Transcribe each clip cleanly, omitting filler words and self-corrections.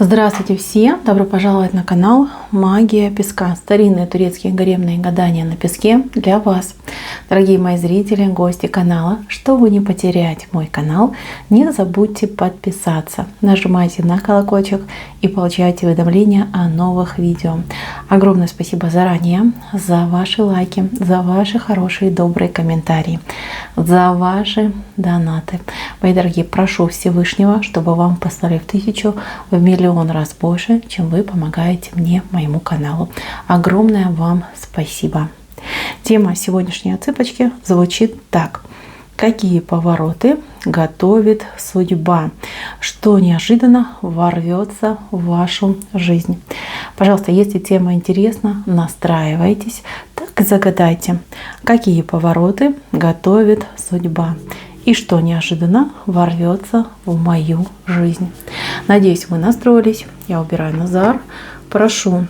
Здравствуйте всем! Добро пожаловать на канал Магия Песка. Старинные турецкие гаремные гадания на песке для вас. Дорогие мои зрители, гости канала, чтобы не потерять мой канал, не забудьте подписаться. Нажимайте на колокольчик и получайте уведомления о новых видео. Огромное спасибо заранее за ваши лайки, за ваши хорошие добрые комментарии, за ваши донаты. Мои дорогие, прошу Всевышнего, чтобы вам послали в 1000, в миллион раз больше, чем вы помогаете мне, моему каналу. Огромное вам спасибо. Тема сегодняшней цыпочки звучит так. Какие повороты готовит судьба? Что неожиданно ворвется в вашу жизнь? Пожалуйста, если тема интересна, настраивайтесь, так и загадайте. Какие повороты готовит судьба? И что неожиданно ворвется в мою жизнь? Надеюсь, вы настроились. Я убираю Назар. Прошу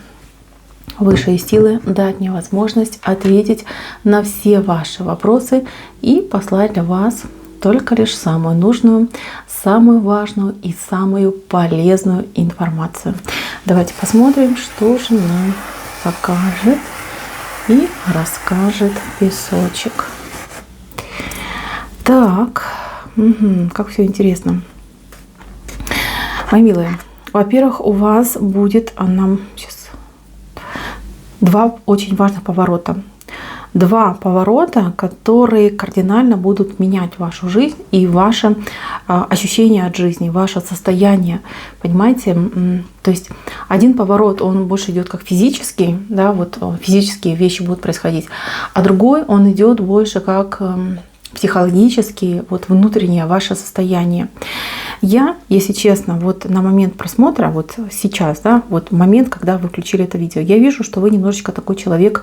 высшие силы дать мне возможность ответить на все ваши вопросы и послать для вас только лишь самую нужную, самую важную и самую полезную информацию. Давайте посмотрим, что же нам покажет и расскажет песочек. Так, как все интересно. Мои милые, во-первых, у вас будет сейчас два очень важных поворота. Два поворота, которые кардинально будут менять вашу жизнь и ваше ощущение от жизни, ваше состояние. Понимаете? То есть один поворот, он больше идет как физический, да, вот физические вещи будут происходить, а другой, он идет больше как психологически, вот внутреннее ваше состояние. Я, если честно, вот на момент просмотра, вот сейчас, да, вот момент, когда вы включили это видео, я вижу, что вы немножечко такой человек,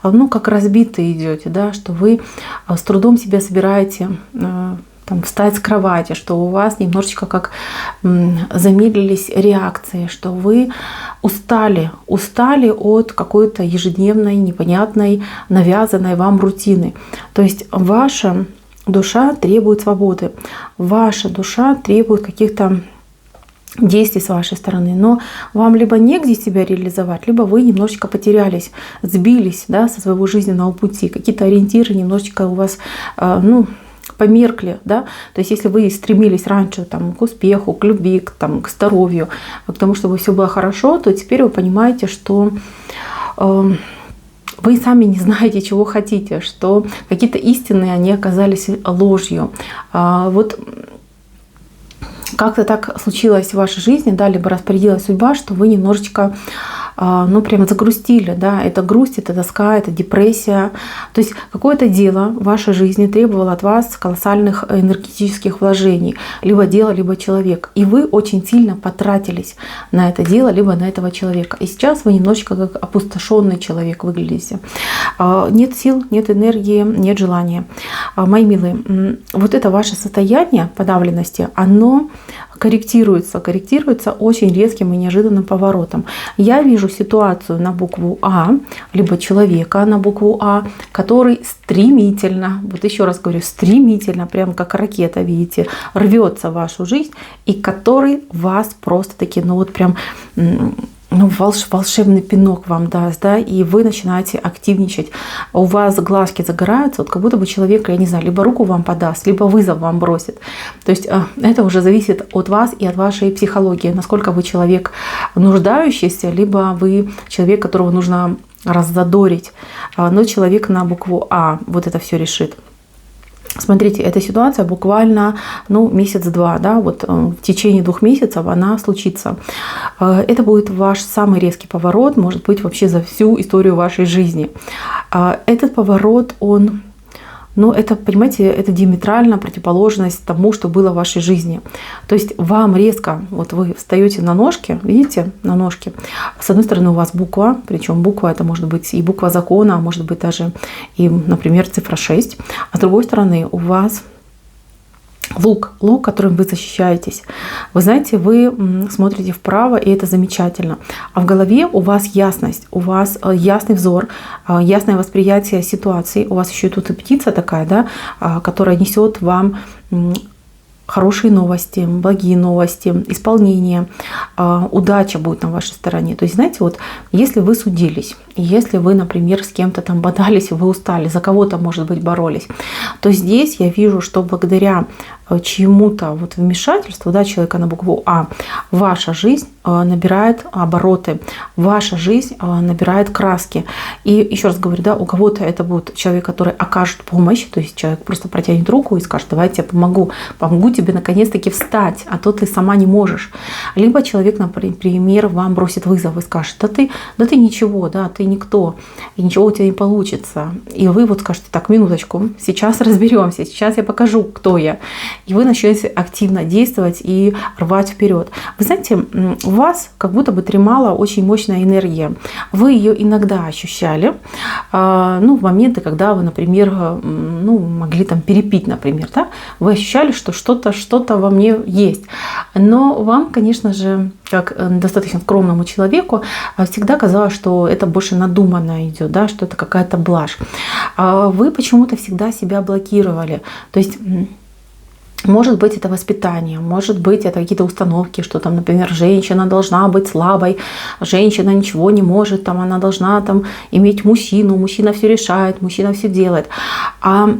ну, как разбитый идете, да, что вы с трудом себя собираете там, встать с кровати, что у вас немножечко как замедлились реакции, что вы устали от какой-то ежедневной, непонятной, навязанной вам рутины. То есть ваша душа требует свободы, ваша душа требует каких-то действий с вашей стороны, но вам либо негде себя реализовать, либо вы немножечко потерялись, сбились, да, со своего жизненного пути, какие-то ориентиры немножечко у вас, померкли, да, то есть если вы стремились раньше там, к успеху, к любви, к здоровью, к тому, чтобы все было хорошо, то теперь вы понимаете, что вы сами не знаете, чего хотите, что какие-то истины, они оказались ложью. Вот как-то так случилось в вашей жизни, да, либо распорядилась судьба, что вы немножечко, ну, прямо загрустили, да, это грусть, это тоска, это депрессия. То есть какое-то дело в вашей жизни требовало от вас колоссальных энергетических вложений, либо дело, либо человек. И вы очень сильно потратились на это дело, либо на этого человека. И сейчас вы немножечко как опустошенный человек выглядите. Нет сил, нет энергии, нет желания. Мои милые, вот это ваше состояние подавленности, оно корректируется очень резким и неожиданным поворотом. Я вижу ситуацию на букву А, либо человека на букву А, который стремительно, вот еще раз говорю, стремительно, прям как ракета, видите, рвется в вашу жизнь, и который вас просто-таки, ну вот прям, ну, волшебный пинок вам даст, да, и вы начинаете активничать. У вас глазки загораются, вот как будто бы человек, я не знаю, либо руку вам подаст, либо вызов вам бросит. То есть это уже зависит от вас и от вашей психологии, насколько вы человек нуждающийся, либо вы человек, которого нужно раззадорить. Но человек на букву А вот это все решит. Смотрите, эта ситуация буквально, ну, месяц-два, да, вот в течение 2 месяцев она случится. Это будет ваш самый резкий поворот, может быть, вообще за всю историю вашей жизни. Этот поворот, он, ну, это, понимаете, это диаметрально противоположность тому, что было в вашей жизни. То есть вам резко, вот вы встаете на ножки, видите, на ножки. С одной стороны у вас буква, причем буква это может быть и буква закона, а может быть даже и, например, цифра 6. А с другой стороны у вас лук, которым вы защищаетесь. Вы знаете, вы смотрите вправо, и это замечательно. А в голове у вас ясность, у вас ясный взор, ясное восприятие ситуации. У вас еще тут и птица такая, да, которая несет вам хорошие новости, благие новости, исполнение, удача будет на вашей стороне. То есть, знаете, вот если вы судились, если вы, например, с кем-то там бодались, вы устали, за кого-то, может быть, боролись, то здесь я вижу, что благодаря чьему-то вот вмешательству, да, человека на букву А, ваша жизнь набирает обороты, ваша жизнь набирает краски. И еще раз говорю, да, у кого-то это будет человек, который окажет помощь, то есть человек просто протянет руку и скажет: давайте я помогу тебе наконец-таки встать, а то ты сама не можешь. Либо человек, например, вам бросит вызов и скажет: да ты ничего, да, ты никто, и ничего у тебя не получится. И вы вот скажете: так, минуточку, сейчас разберемся, сейчас я покажу, кто я. И вы начнете активно действовать и рвать вперед. Вы знаете, у вас как будто бы дремала очень мощная энергия. Вы ее иногда ощущали, в моменты, когда вы, например, могли там перепить, например, да? Вы ощущали, что что-то во мне есть. Но вам, конечно же, как достаточно скромному человеку, всегда казалось, что это больше надуманно идет, да, что это какая-то блажь. Вы почему-то всегда себя блокировали. То есть может быть, это воспитание, может быть, это какие-то установки, что там, например, женщина должна быть слабой, женщина ничего не может, там, она должна там иметь мужчину, мужчина все решает, мужчина все делает. А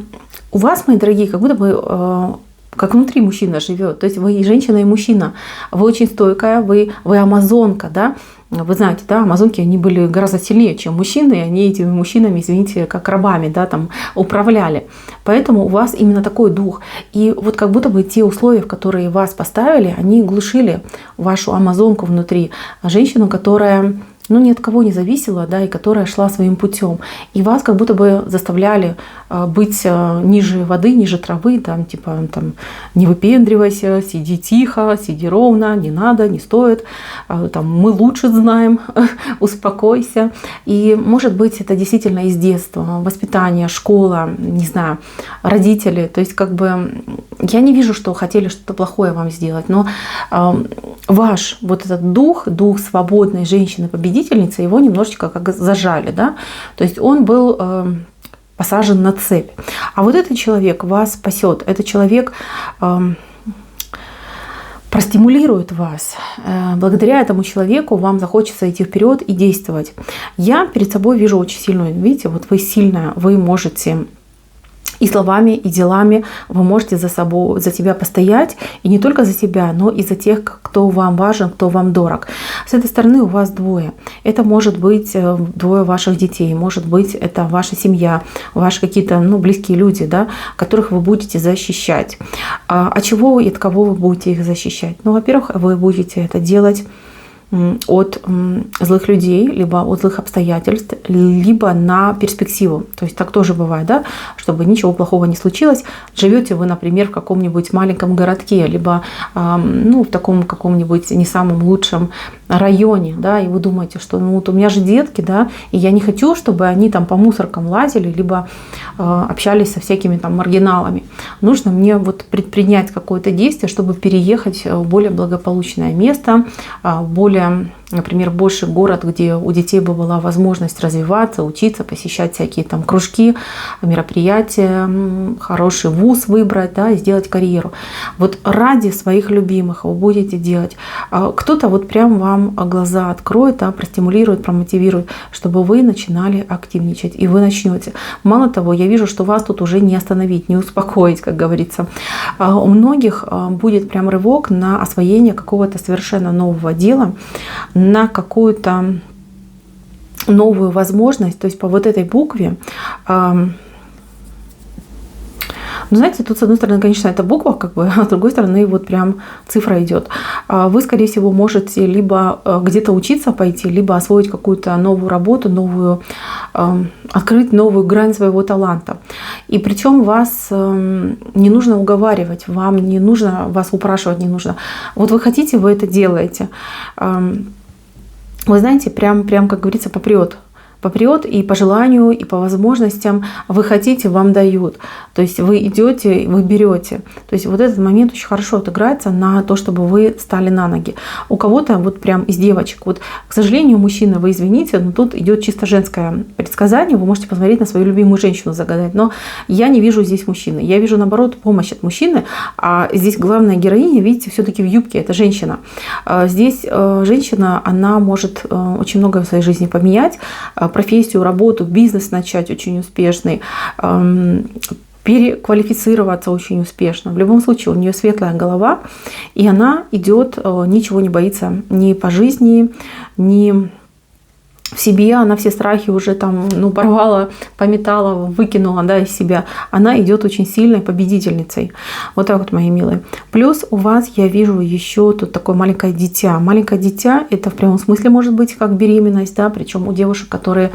у вас, мои дорогие, как будто бы как внутри мужчина живет. То есть вы и женщина, и мужчина. Вы очень стойкая, вы амазонка, да. Вы знаете, да, амазонки, они были гораздо сильнее, чем мужчины, и они этими мужчинами, извините, как рабами, да, там управляли. Поэтому у вас именно такой дух. И вот как будто бы те условия, в которые вас поставили, они глушили вашу амазонку внутри. Женщину, которая ни от кого не зависела, да, и которая шла своим путем. И вас как будто бы заставляли быть ниже воды, ниже травы, там, типа, там, не выпендривайся, сиди тихо, сиди ровно, не надо, не стоит, там, мы лучше знаем, успокойся. И, может быть, это действительно из детства, воспитание, школа, не знаю, родители. То есть, как бы, я не вижу, что хотели что-то плохое вам сделать, но ваш вот этот дух свободной женщины-победительницы, его немножечко как зажали, да, то есть он был посажен на цепь. А вот этот человек вас спасет, этот человек простимулирует вас. Благодаря этому человеку вам захочется идти вперед и действовать. Я перед собой вижу очень сильную, видите, вот вы сильная, вы можете и словами, и делами вы можете за себя постоять. И не только за себя, но и за тех, кто вам важен, кто вам дорог. С этой стороны у вас двое. Это может быть двое ваших детей, может быть, это ваша семья, ваши какие-то близкие люди, да, которых вы будете защищать. А чего и от кого вы будете их защищать? Во-первых, вы будете это делать от злых людей, либо от злых обстоятельств, либо на перспективу. То есть так тоже бывает, да, чтобы ничего плохого не случилось. Живете вы, например, в каком-нибудь маленьком городке, либо в таком каком-нибудь не самом лучшем районе, да, и вы думаете, что вот у меня же детки, да, и я не хочу, чтобы они там по мусоркам лазили, либо общались со всякими там маргиналами. Нужно мне вот предпринять какое-то действие, чтобы переехать в более благополучное место, более, например, больше город, где у детей бы была возможность развиваться, учиться, посещать всякие там кружки, мероприятия, хороший вуз выбрать, да, и сделать карьеру. Вот ради своих любимых вы будете делать. Кто-то вот прям вам глаза откроет, да, простимулирует, промотивирует, чтобы вы начинали активничать. И вы начнете. Мало того, я вижу, что вас тут уже не остановить, не успокоить, как говорится. У многих будет прям рывок на освоение какого-то совершенно нового дела, на какую-то новую возможность. То есть по вот этой букве, знаете, тут с одной стороны, конечно, это буква, как бы, а с другой стороны, вот прям цифра идет. Вы, скорее всего, можете либо где-то учиться пойти, либо освоить какую-то новую работу, открыть новую грань своего таланта. И причем вас не нужно уговаривать, вам не нужно, вас упрашивать не нужно. Вот вы хотите, вы это делаете. Вы знаете, прям как говорится, попрет попрет, и по желанию, и по возможностям вы хотите, вам дают. То есть вы идете, вы берете. То есть вот этот момент очень хорошо отыграется на то, чтобы вы стали на ноги. У кого-то вот прям из девочек. Вот, к сожалению, мужчины, вы извините, но тут идет чисто женское предсказание. Вы можете посмотреть на свою любимую женщину, загадать. Но я не вижу здесь мужчины. Я вижу, наоборот, помощь от мужчины. А здесь главная героиня, видите, все-таки в юбке. Это женщина. Здесь женщина, она может очень многое в своей жизни поменять. Профессию, работу, бизнес начать очень успешный. Переквалифицироваться очень успешно. В любом случае у нее светлая голова, и она идет, ничего не боится ни по жизни, ни в себе. Она все страхи уже там, порвала, пометала, выкинула, да, из себя. Она идет очень сильной победительницей. Вот так вот, мои милые. Плюс у вас я вижу еще тут такое маленькое дитя. Маленькое дитя, это в прямом смысле может быть как беременность, да, причем у девушек, которые,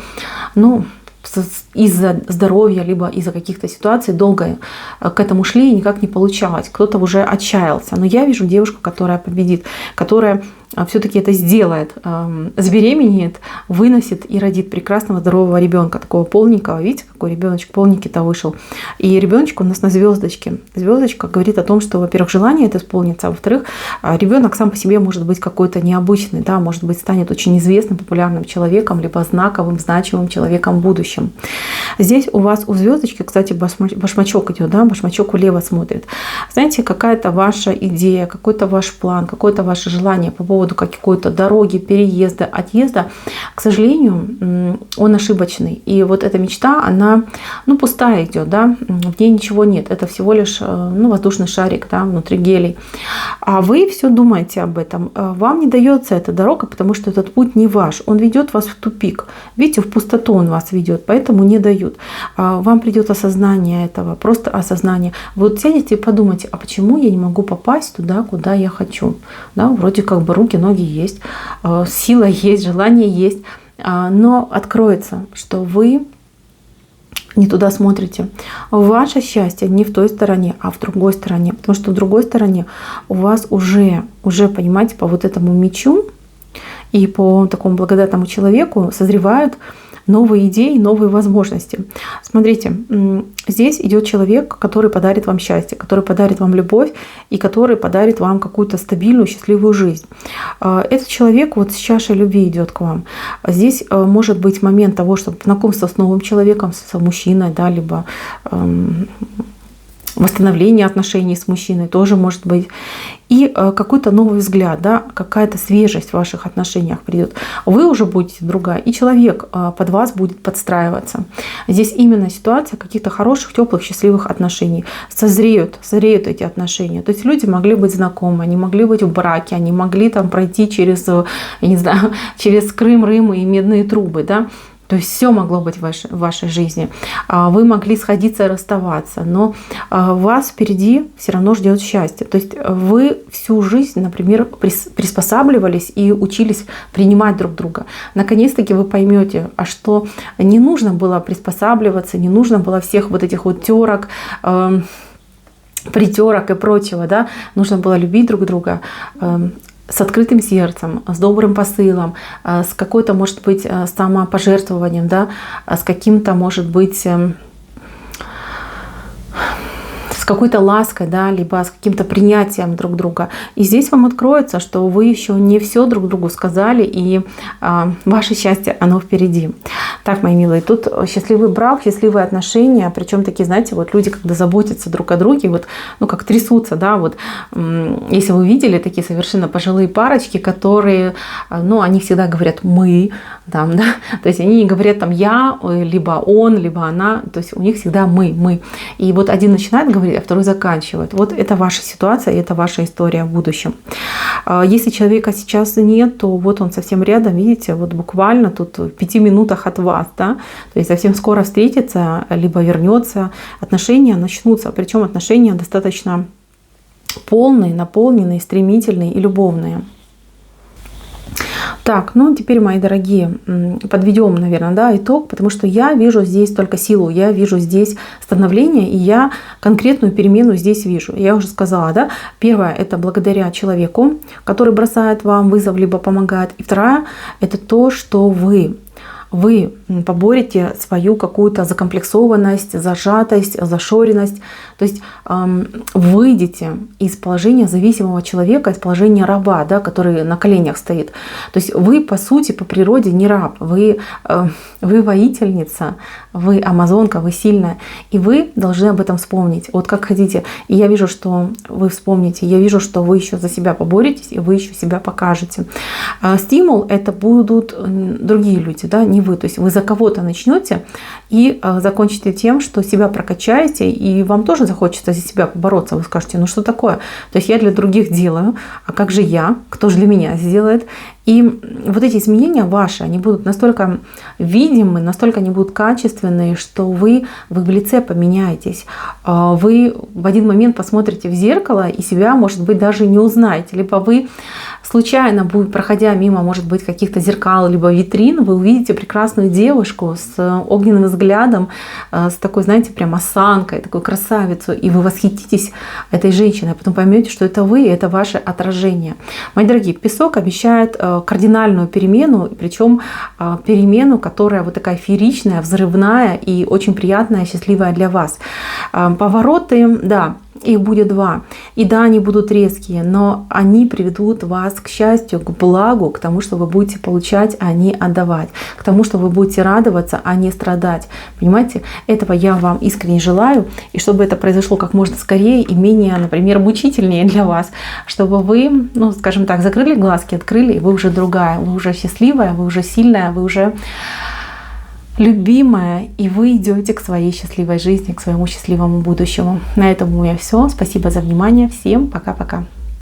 из-за здоровья, либо из-за каких-то ситуаций долго к этому шли и никак не получалось. Кто-то уже отчаялся. Но я вижу девушку, которая победит, которая все-таки это сделает, забеременеет, выносит и родит прекрасного здорового ребенка, такого полненького. Видите, какой ребеночек полненький-то вышел. И ребеночек у нас на звездочке. Звездочка говорит о том, что, во-первых, желание это исполнится, а во-вторых, ребенок сам по себе может быть какой-то необычный, да, может быть, станет очень известным, популярным человеком, либо знаковым, значимым человеком в будущем. Здесь у вас у звездочки, кстати, башмачок идет, да, башмачок влево смотрит. Знаете, какая-то ваша идея, какой-то ваш план, какое-то ваше желание по поводу какой-то дороги, переезда, отъезда, к сожалению, он ошибочный. И вот эта мечта, она, пустая идет, да, в ней ничего нет. Это всего лишь, воздушный шарик, да, внутри гелей. А вы все думаете об этом. Вам не дается эта дорога, потому что этот путь не ваш. Он ведет вас в тупик. Видите, в пустоту он вас ведет, поэтому не дают. Вам придет осознание этого, просто осознание. Вот сядете и подумайте, а почему я не могу попасть туда, куда я хочу? Да, вроде как бы руки, ноги есть, сила есть, желание есть, но откроется, что вы не туда смотрите. Ваше счастье не в той стороне, а в другой стороне. Потому что в другой стороне у вас уже понимаете, по вот этому мечу и по такому благодатному человеку созревают новые идеи, новые возможности. Смотрите, здесь идет человек, который подарит вам счастье, который подарит вам любовь и который подарит вам какую-то стабильную, счастливую жизнь. Этот человек вот с чашей любви идет к вам. Здесь может быть момент того, чтобы знакомство с новым человеком, с мужчиной, да, либо восстановление отношений с мужчиной тоже может быть. И какой-то новый взгляд, да, какая-то свежесть в ваших отношениях придет. Вы уже будете другая, и человек под вас будет подстраиваться. Здесь именно ситуация каких-то хороших, теплых, счастливых отношений. Созреют эти отношения. То есть люди могли быть знакомы, они могли быть в браке, они могли там пройти через, я не знаю, через Крым, Рим и медные трубы, да. То есть все могло быть в вашей жизни. Вы могли сходиться и расставаться, но вас впереди все равно ждет счастье. То есть вы всю жизнь, например, приспосабливались и учились принимать друг друга. Наконец-таки вы поймете, что не нужно было приспосабливаться, не нужно было всех вот этих вот терок, притерок и прочего. Да? Нужно было любить друг друга, с открытым сердцем, с добрым посылом, с какой-то, может быть, самопожертвованием, да, с каким-то, может быть, с какой-то лаской, да, либо с каким-то принятием друг друга. И здесь вам откроется, что вы еще не все друг другу сказали, и ваше счастье, оно впереди. Так, мои милые, тут счастливый брак, счастливые отношения, причем такие, знаете, вот люди, когда заботятся друг о друге, вот, как трясутся, да, вот, если вы видели такие совершенно пожилые парочки, которые, они всегда говорят «мы», там, да, то есть они не говорят там «я», либо «он», либо «она», то есть у них всегда «мы». И вот один начинает говорить, а второй заканчивает. Вот это ваша ситуация, это ваша история в будущем. Если человека сейчас нет, то вот он совсем рядом, видите, вот буквально тут в 5 минутах от вас, да, то есть совсем скоро встретится, либо вернется, отношения начнутся, причем отношения достаточно полные, наполненные, стремительные и любовные. Так, теперь, мои дорогие, подведем, наверное, да, итог, потому что я вижу здесь только силу, я вижу здесь становление, и я конкретную перемену здесь вижу. Я уже сказала, да, первое — это благодаря человеку, который бросает вам вызов, либо помогает. И второе — это то, что вы вы поборете свою какую-то закомплексованность, зажатость, зашоренность. То есть выйдете из положения зависимого человека, из положения раба, да, который на коленях стоит. То есть вы, по сути, по природе не раб, вы воительница, вы амазонка, вы сильная. И вы должны об этом вспомнить. Вот как хотите. И я вижу, что вы вспомните, я вижу, что вы еще за себя поборетесь, и вы еще себя покажете. Стимул — это будут другие люди, да, не вы. То есть вы за кого-то начнете и закончите тем, что себя прокачаете, и вам тоже захочется за себя побороться. Вы скажете, ну что такое? То есть я для других делаю, а как же я? Кто же для меня сделает? И вот эти изменения ваши, они будут настолько видимы, настолько они будут качественные, что вы в лице поменяетесь. Вы в один момент посмотрите в зеркало и себя, может быть, даже не узнаете. Либо вы случайно, проходя мимо, может быть, каких-то зеркал, либо витрин, вы увидите прекрасную девушку с огненным взглядом, с такой, знаете, прям осанкой, такой красавицу, и вы восхититесь этой женщиной, а потом поймете, что это вы, это ваше отражение. Мои дорогие, песок обещает кардинальную перемену, причем перемену, которая вот такая фееричная, взрывная и очень приятная, счастливая для вас. Повороты, да, их будет два. И да, они будут резкие, но они приведут вас к счастью, к благу, к тому, что вы будете получать, а не отдавать. К тому, что вы будете радоваться, а не страдать. Понимаете? Этого я вам искренне желаю. И чтобы это произошло как можно скорее и менее, например, мучительнее для вас. Чтобы вы, ну, скажем так, закрыли глазки, открыли, и вы уже другая. Вы уже счастливая, вы уже сильная, вы уже любимая, и вы идете к своей счастливой жизни, к своему счастливому будущему. На этом у меня все. Спасибо за внимание. Всем пока-пока.